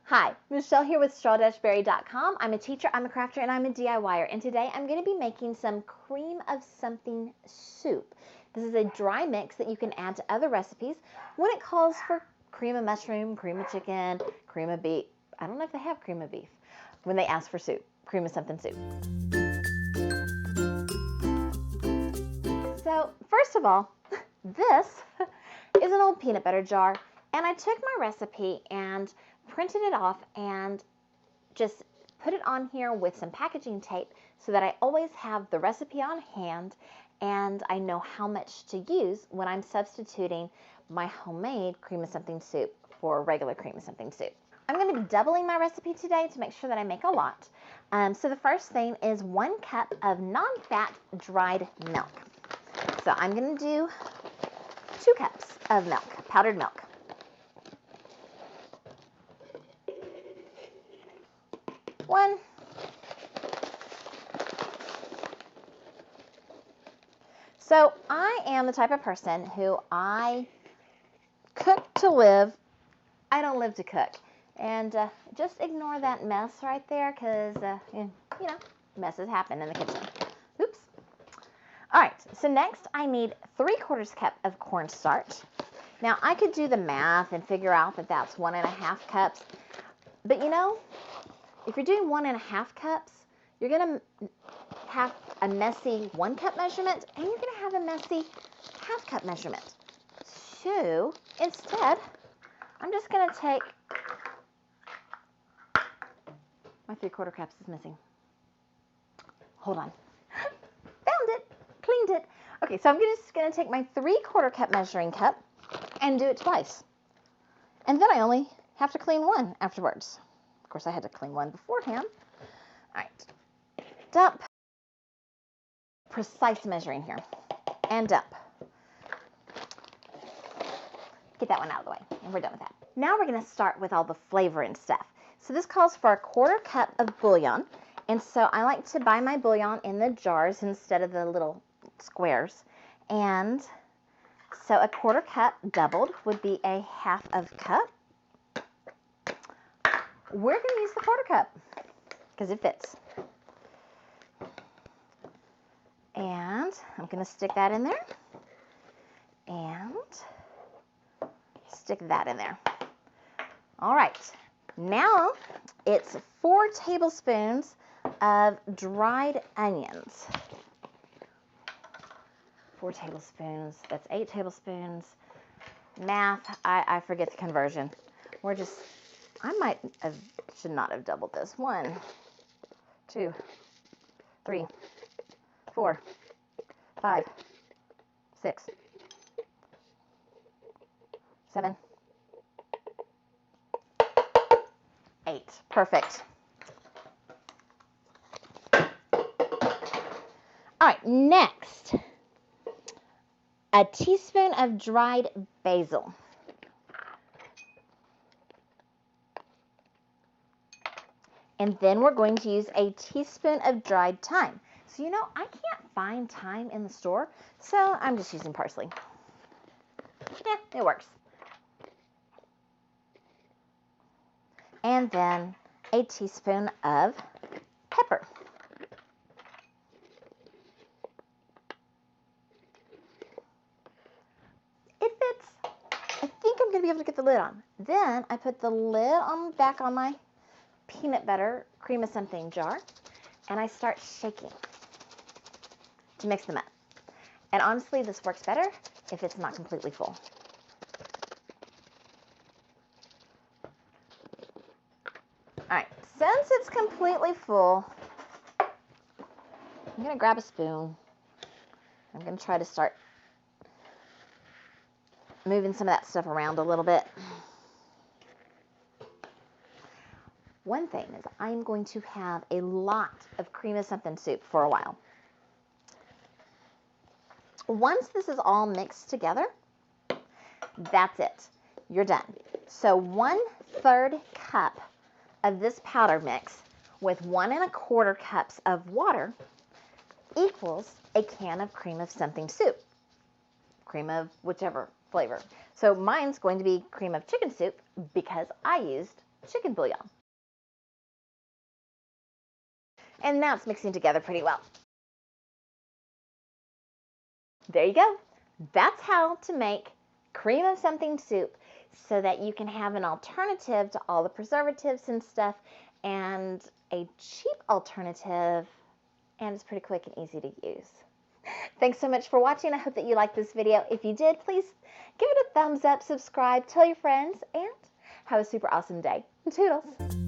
Hi, Michelle here with StrawBearie.com. I'm a teacher, I'm a crafter, and I'm a DIYer. And today I'm going to be making some cream of something soup. This is a dry mix that you can add to other recipes when it calls for cream of mushroom, cream of chicken, cream of beef. I don't know if they have cream of beef when they ask for soup, cream of something soup. So first of all, this is an old peanut butter jar, and I took my recipe and printed it off and just put it on here with some packaging tape so that I always have the recipe on hand and I know how much to use when I'm substituting my homemade cream of something soup for regular cream of something soup. I'm going to be doubling my recipe today to make sure that I make a lot. So the first thing is 1 cup of non-fat dried milk. So I'm going to do 2 cups of milk, powdered milk. One. So I am the type of person who I cook to live. I don't live to cook. And just ignore that mess right there because, you know, messes happen in the kitchen. Oops. All right, so next I need 3/4 cup of cornstarch. Now I could do the math and figure out that that's 1½ cups. But you know, if you're doing 1½ cups, you're going to have a messy 1 cup measurement and you're going to have a messy 1/2 cup measurement. So instead, I'm just going to take, my 3/4 cups is missing. Hold on. Found it, cleaned it. Okay, so I'm just going to take my 3/4 cup measuring cup and do it twice. And then I only have to clean 1 afterwards. Of course, I had to clean 1 beforehand. All right, dump. Precise measuring here. And dump. Get that one out of the way, and we're done with that. Now we're going to start with all the flavor and stuff. So this calls for 1/4 cup of bouillon. And so I like to buy my bouillon in the jars instead of the little squares. And so 1/4 cup doubled would be a 1/2 cup. We're going to use the 1/4 cup because it fits. And I'm going to stick that in there and stick that in there. All right, now it's 4 tablespoons of dried onions. 4 tablespoons, that's 8 tablespoons. Math, I forget the conversion. We're just, should not have doubled this. 1, 2, 3, 4, 5, 6, 7, 8. Perfect. All right, next, a teaspoon of dried basil. And then we're going to use a teaspoon of dried thyme. So, you know, I can't find thyme in the store, so I'm just using parsley. Yeah, it works. And then a teaspoon of pepper. It fits. I think I'm going to be able to get the lid on. Then I put the lid back on my peanut butter cream of something jar, and I start shaking to mix them up. And honestly, this works better if it's not completely full. All right, since it's completely full, I'm going to grab a spoon. I'm going to try to start moving some of that stuff around a little bit. One thing is I'm going to have a lot of cream of something soup for a while. Once this is all mixed together, that's it. You're done. So 1/3 cup of this powder mix with 1 1/4 cups of water equals a can of cream of something soup. Cream of whichever flavor. So mine's going to be cream of chicken soup because I used chicken bouillon. And now it's mixing together pretty well. There you go. That's how to make cream of something soup so that you can have an alternative to all the preservatives and stuff, and a cheap alternative, and it's pretty quick and easy to use. Thanks so much for watching. I hope that you liked this video. If you did, please give it a thumbs up, subscribe, tell your friends, and have a super awesome day. Toodles!